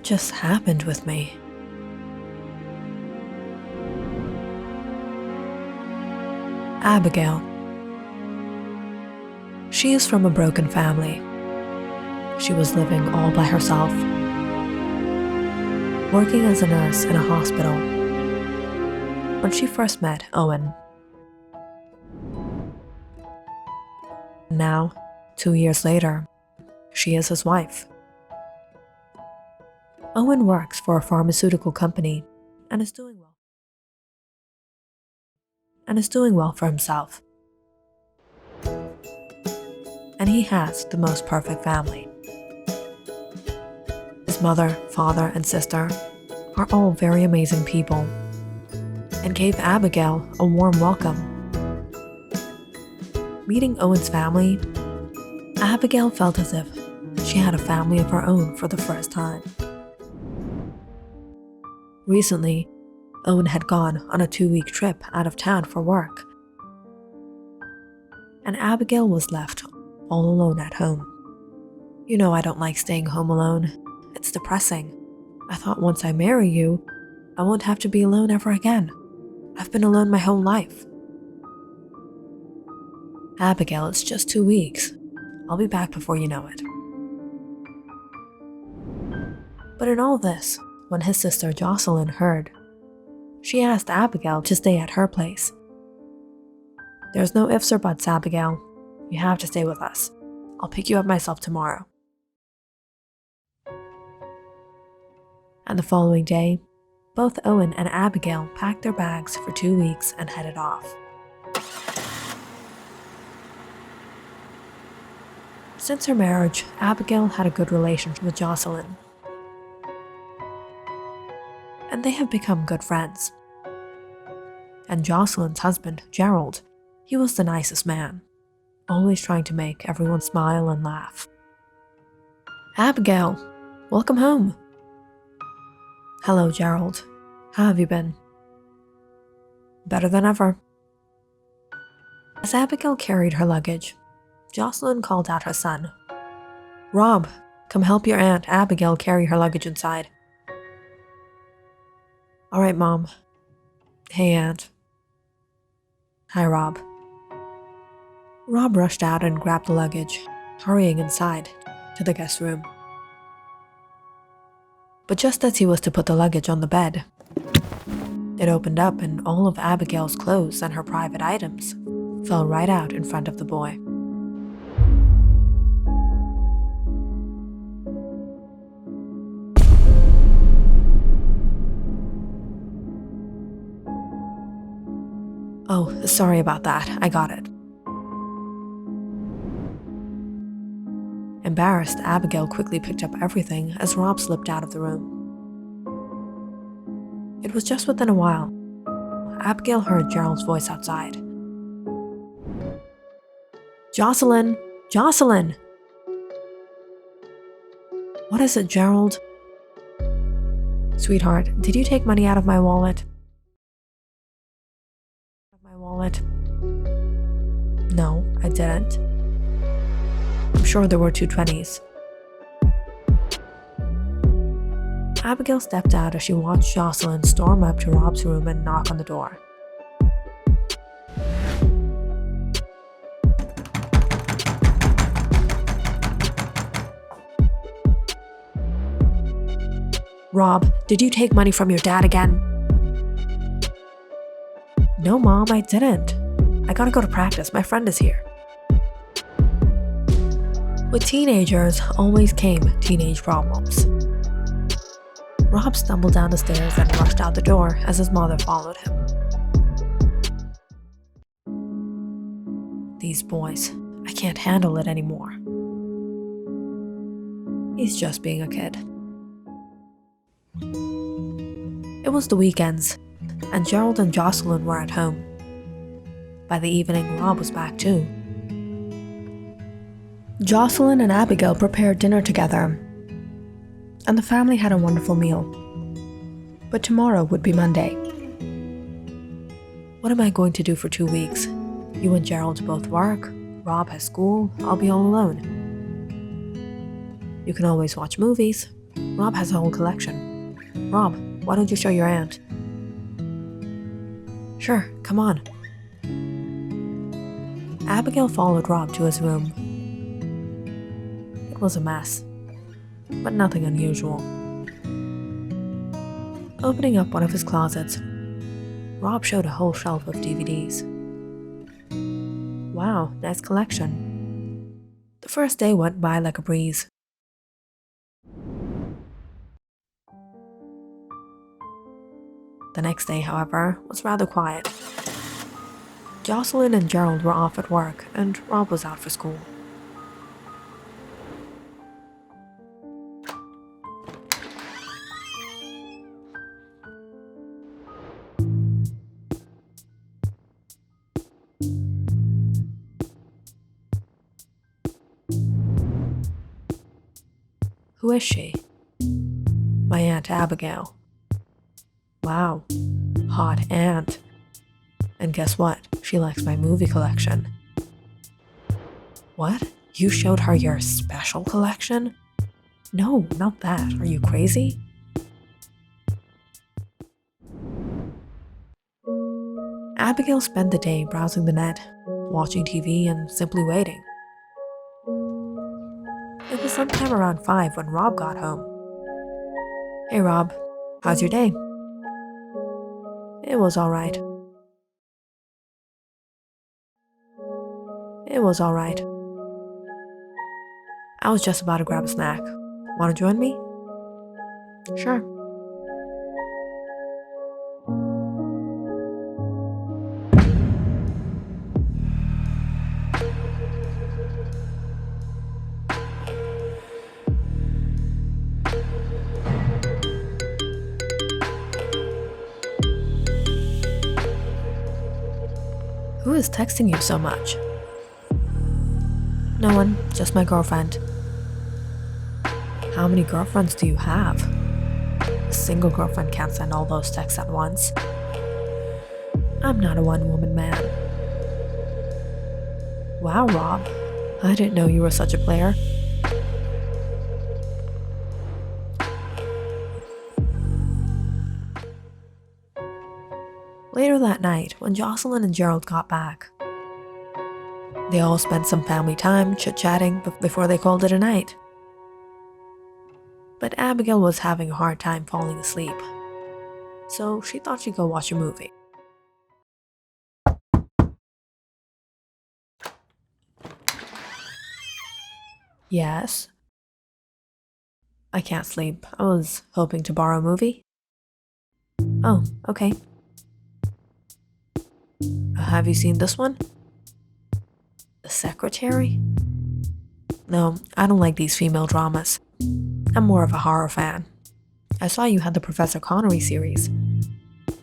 just happened with me? Abigail. She is from a broken family. She was living all by herself, working as a nurse in a hospital when she first met Owen. Now, 2 years later, she is his wife. Owen works for a pharmaceutical company and is doing well for himself. And he has the most perfect family. His mother, father, and sister are all very amazing people and gave Abigail a warm welcome. Meeting Owen's family, Abigail felt as if she had a family of her own for the first time. Recently, Owen had gone on a 2-week trip out of town for work, and Abigail was left all alone at home. You know I don't like staying home alone. It's depressing. I thought once I marry you, I won't have to be alone ever again. I've been alone my whole life. Abigail, it's just 2 weeks. I'll be back before you know it. But in all this, when his sister Jocelyn heard, she asked Abigail to stay at her place. There's no ifs or buts, Abigail. You have to stay with us. I'll pick you up myself tomorrow. And the following day, both Owen and Abigail packed their bags for 2 weeks and headed off. Since her marriage, Abigail had a good relationship with Jocelyn, and they have become good friends. And Jocelyn's husband, Gerald, he was the nicest man, always trying to make everyone smile and laugh. Abigail, welcome home. Hello, Gerald. How have you been? Better than ever. As Abigail carried her luggage, Jocelyn called out her son. Rob, come help your Aunt Abigail carry her luggage inside. All right, Mom. Hey, Aunt. Hi, Rob. Rob rushed out and grabbed the luggage, hurrying inside to the guest room. But just as he was to put the luggage on the bed, it opened up and all of Abigail's clothes and her private items fell right out in front of the boy. Oh, sorry about that. I got it. Embarrassed, Abigail quickly picked up everything as Rob slipped out of the room. It was just within a while, Abigail heard Gerald's voice outside. Jocelyn! Jocelyn! What is it, Gerald? Sweetheart, did you take money out of my wallet? No, I didn't. I'm sure there were 2 20s. Abigail stepped out as she watched Jocelyn storm up to Rob's room and knock on the door. Rob, did you take money from your dad again? No, Mom, I didn't. I gotta go to practice. My friend is here. With teenagers always came teenage problems. Rob stumbled down the stairs and rushed out the door as his mother followed him. These boys, I can't handle it anymore. He's just being a kid. It was the weekends, and Gerald and Jocelyn were at home. By the evening, Rob was back too. Jocelyn and Abigail prepared dinner together, and the family had a wonderful meal. But tomorrow would be Monday. What am I going to do for 2 weeks? You and Gerald both work, Rob has school, I'll be all alone. You can always watch movies, Rob has a whole collection. Rob, why don't you show your aunt? Sure, come on. Abigail followed Rob to his room. It was a mess, but nothing unusual. Opening up one of his closets, Rob showed a whole shelf of DVDs. Wow, nice collection. The first day went by like a breeze. The next day, however, was rather quiet. Jocelyn and Gerald were off at work, and Rob was out for school. Who is she? My Aunt Abigail. Wow, hot aunt. And guess what? She likes my movie collection. What? You showed her your special collection? No, not that. Are you crazy? Abigail spent the day browsing the net, watching TV, and simply waiting. It was sometime around 5 when Rob got home. Hey Rob, how's your day? It was alright. It was alright. I was just about to grab a snack. Want to join me? Sure. Who is texting you so much? No one, just my girlfriend. How many girlfriends do you have? A single girlfriend can't send all those texts at once. I'm not a one-woman man. Wow, Rob. I didn't know you were such a player. Later that night, when Jocelyn and Gerald got back, they all spent some family time chit-chatting before they called it a night. But Abigail was having a hard time falling asleep, so she thought she'd go watch a movie. Yes? I can't sleep. I was hoping to borrow a movie. Oh, okay. Have you seen this one? The Secretary? No, I don't like these female dramas. I'm more of a horror fan. I saw you had the Professor Connery series.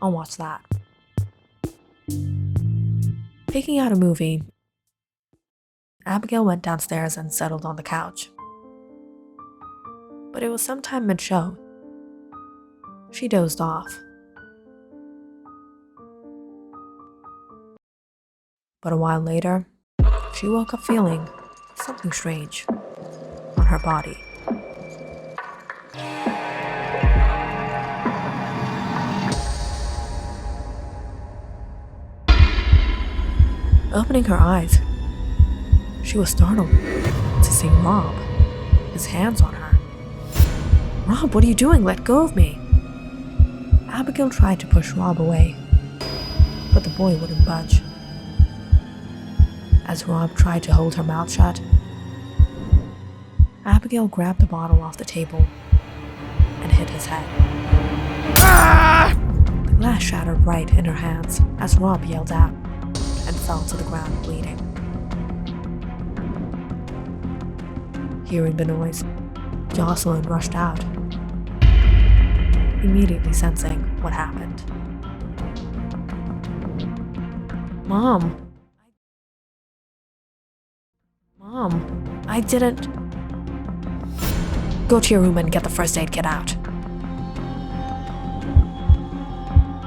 I'll watch that. Picking out a movie, Abigail went downstairs and settled on the couch. But it was sometime mid-show. She dozed off. But a while later, she woke up feeling something strange on her body. Opening her eyes, she was startled to see Rob, his hands on her. Rob, what are you doing? Let go of me. Abigail tried to push Rob away, but the boy wouldn't budge. As Rob tried to hold her mouth shut, Abigail grabbed the bottle off the table and hit his head. Ah! The glass shattered right in her hands as Rob yelled out and fell to the ground bleeding. Hearing the noise, Jocelyn rushed out, immediately sensing what happened. Mom, I didn't... Go to your room and get the first aid kit out.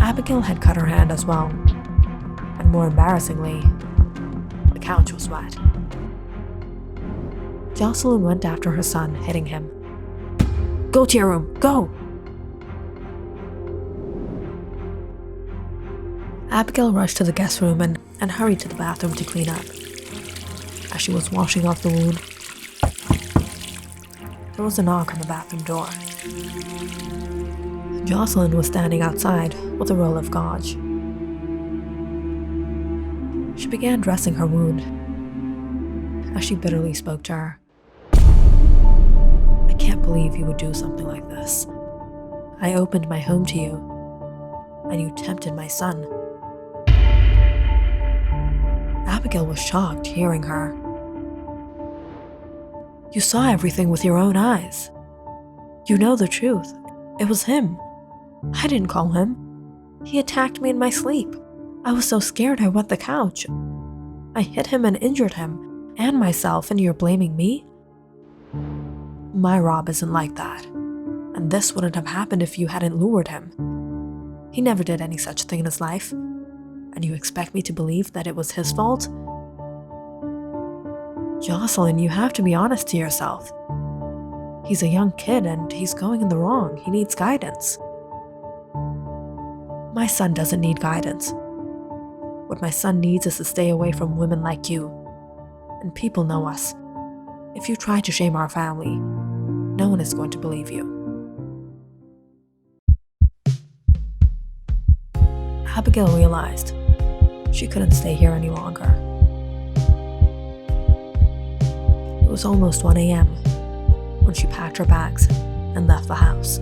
Abigail had cut her hand as well, and more embarrassingly, the couch was wet. Jocelyn went after her son, hitting him. Go to your room, go! Abigail rushed to the guest room and hurried to the bathroom to clean up. As she was washing off the wound, there was a knock on the bathroom door. Jocelyn was standing outside with a roll of gauze. She began dressing her wound as she bitterly spoke to her. I can't believe you would do something like this. I opened my home to you, and you tempted my son. Abigail was shocked hearing her. You saw everything with your own eyes. You know the truth. It was him. I didn't call him. He attacked me in my sleep. I was so scared I wet the couch. I hit him and injured him, and myself, and you're blaming me? My Rob isn't like that. And this wouldn't have happened if you hadn't lured him. He never did any such thing in his life. And you expect me to believe that it was his fault? Jocelyn, you have to be honest to yourself. He's a young kid and he's going in the wrong. He needs guidance. My son doesn't need guidance. What my son needs is to stay away from women like you. And people know us. If you try to shame our family, no one is going to believe you. Abigail realized she couldn't stay here any longer. It was almost 1 a.m. when she packed her bags and left the house.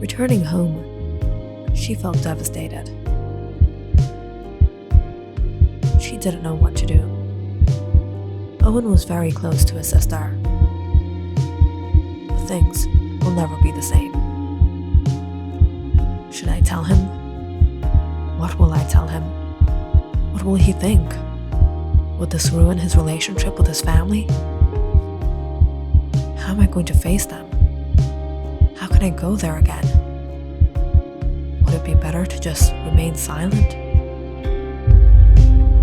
Returning home, she felt devastated. She didn't know what to do. Owen was very close to his sister. But things will never be the same. Should I tell him? What will I tell him? What will he think? Would this ruin his relationship with his family? How am I going to face them? How can I go there again? Would it be better to just remain silent?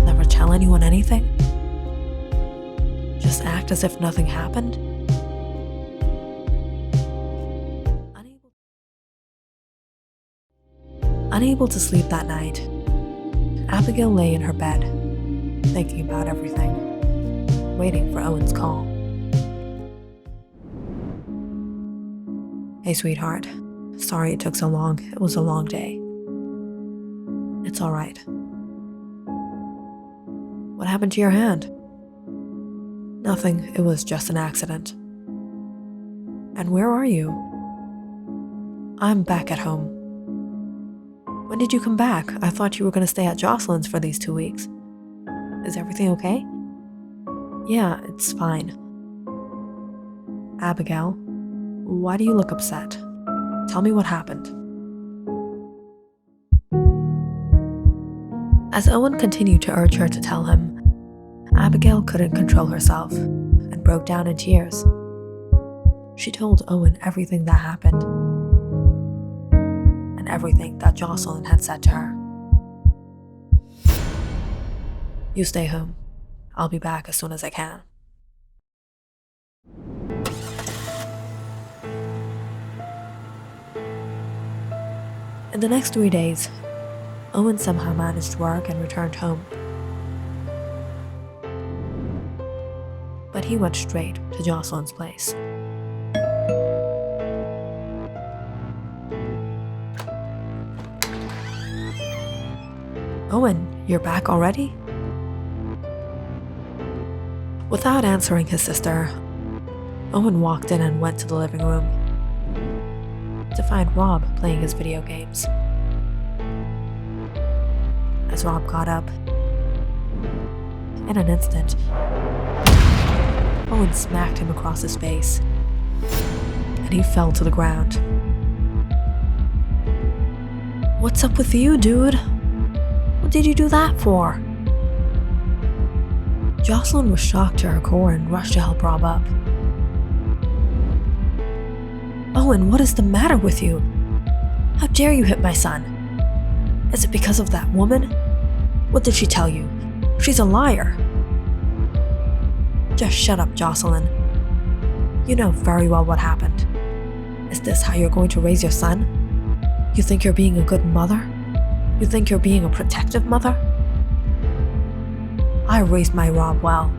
Never tell anyone anything? Just act as if nothing happened? Unable to sleep that night, Abigail lay in her bed, thinking about everything, waiting for Owen's call. Hey, sweetheart. Sorry it took so long. It was a long day. It's all right. What happened to your hand? Nothing. It was just an accident. And where are you? I'm back at home. When did you come back? I thought you were going to stay at Jocelyn's for these 2 weeks. Is everything okay? Yeah, it's fine. Abigail, why do you look upset? Tell me what happened. As Owen continued to urge her to tell him, Abigail couldn't control herself and broke down in tears. She told Owen everything that happened and everything that Jocelyn had said to her. You stay home. I'll be back as soon as I can. In the next 3 days, Owen somehow managed work and returned home. But he went straight to Jocelyn's place. Owen, you're back already? Without answering his sister, Owen walked in and went to the living room to find Rob playing his video games. As Rob got up, in an instant, Owen smacked him across his face, and he fell to the ground. What's up with you, dude? What did you do that for? Jocelyn was shocked to her core and rushed to help Rob up. Owen, what is the matter with you? How dare you hit my son? Is it because of that woman? What did she tell you? She's a liar. Just shut up, Jocelyn. You know very well what happened. Is this how you're going to raise your son? You think you're being a good mother? You think you're being a protective mother? I raised my Rob well.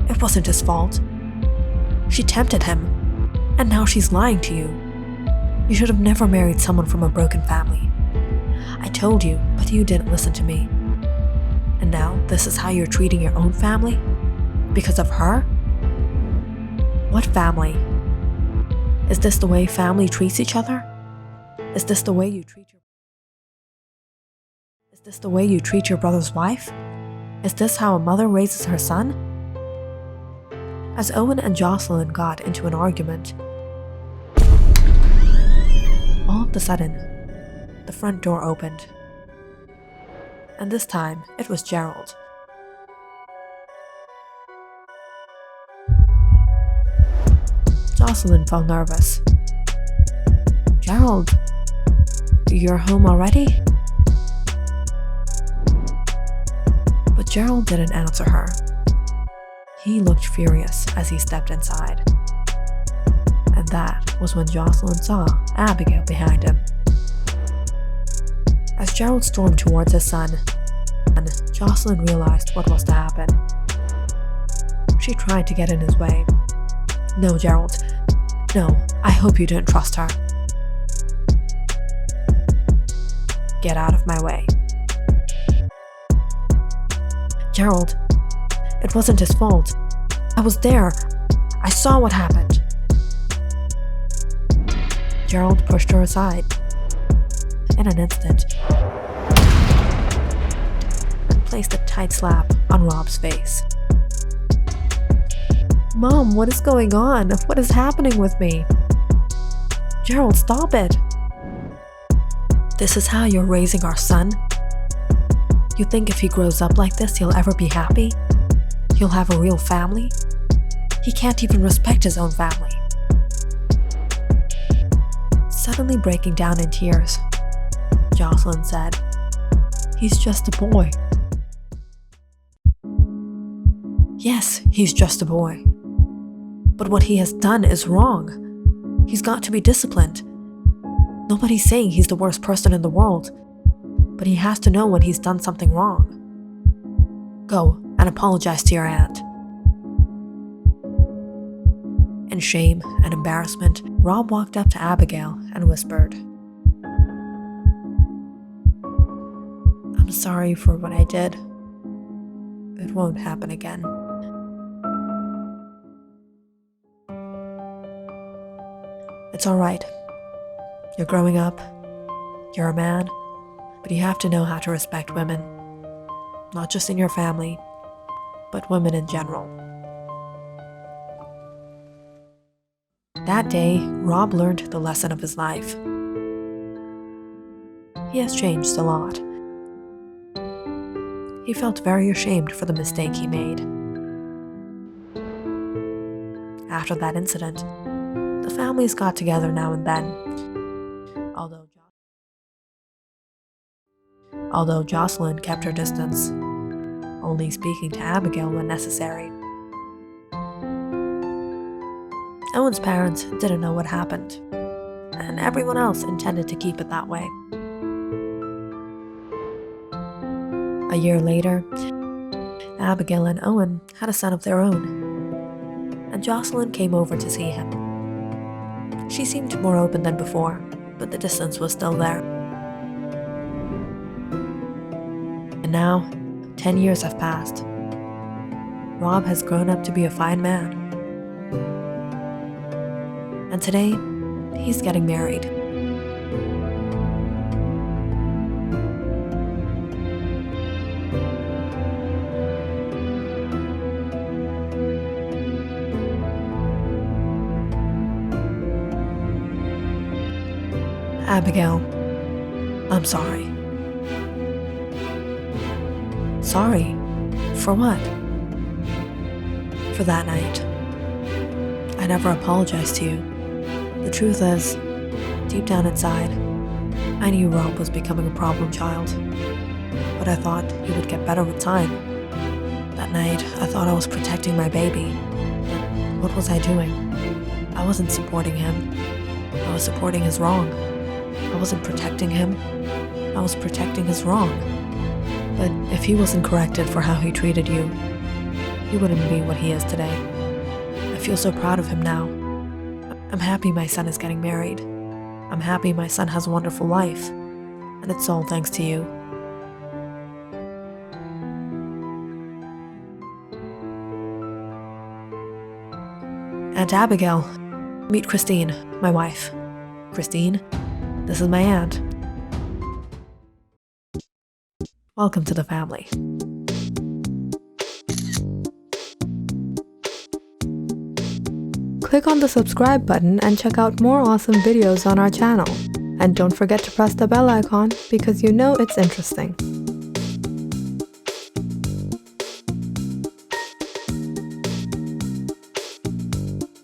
It wasn't his fault. She tempted him, and now she's lying to you. You should have never married someone from a broken family. I told you, but you didn't listen to me. And now this is how you're treating your own family? Because of her? What family? Is this the way family treats each other? Is this the way you treat your brother's wife? Is this how a mother raises her son? As Owen and Jocelyn got into an argument, all of a sudden, the front door opened. And this time, it was Gerald. Jocelyn felt nervous. "Gerald, you're home already?" But Gerald didn't answer her. He looked furious as he stepped inside. And that was when Jocelyn saw Abigail behind him. As Gerald stormed towards his son, Jocelyn realized what was to happen. She tried to get in his way. "No, Gerald. No, I hope you didn't trust her. Get out of my way." "Gerald, it wasn't his fault. I was there. I saw what happened." Gerald pushed her aside. In an instant, and placed a tight slap on Rob's face. "Mom, what is going on? What is happening with me?" "Gerald, stop it. This is how you're raising our son? You think if he grows up like this, he'll ever be happy? He'll have a real family? He can't even respect his own family." Suddenly breaking down in tears, Jocelyn said, "He's just a boy." "Yes, he's just a boy. But what he has done is wrong. He's got to be disciplined. Nobody's saying he's the worst person in the world, but he has to know when he's done something wrong. Go and apologize to your aunt." In shame and embarrassment, Rob walked up to Abigail and whispered, "I'm sorry for what I did. It won't happen again." "It's all right. You're growing up. You're a man. But you have to know how to respect women. Not just in your family, but women in general." That day, Rob learned the lesson of his life. He has changed a lot. He felt very ashamed for the mistake he made. After that incident, the families got together now and then. Although Jocelyn kept her distance, only speaking to Abigail when necessary. Owen's parents didn't know what happened, and everyone else intended to keep it that way. A year later, Abigail and Owen had a son of their own, and Jocelyn came over to see him. She seemed more open than before, but the distance was still there. And now, 10 years have passed. Rob has grown up to be a fine man. And today, he's getting married. Abigail, I'm sorry. Sorry? For what? For that night. I never apologized to you. The truth is, deep down inside, I knew Rob was becoming a problem child, but I thought he would get better with time. night, I thought I was protecting my baby. But what was I doing? I wasn't supporting him. I was supporting his wrong. I wasn't protecting him. I was protecting his wrong. But if he wasn't corrected for how he treated you, he wouldn't be what he is today. I feel so proud of him now. I'm happy my son is getting married. I'm happy my son has a wonderful life. And it's all thanks to you. Aunt Abigail, meet Christine, my wife. Christine, this is my aunt. Welcome to the family. Click on the subscribe button and check out more awesome videos on our channel. And don't forget to press the bell icon because you know it's interesting.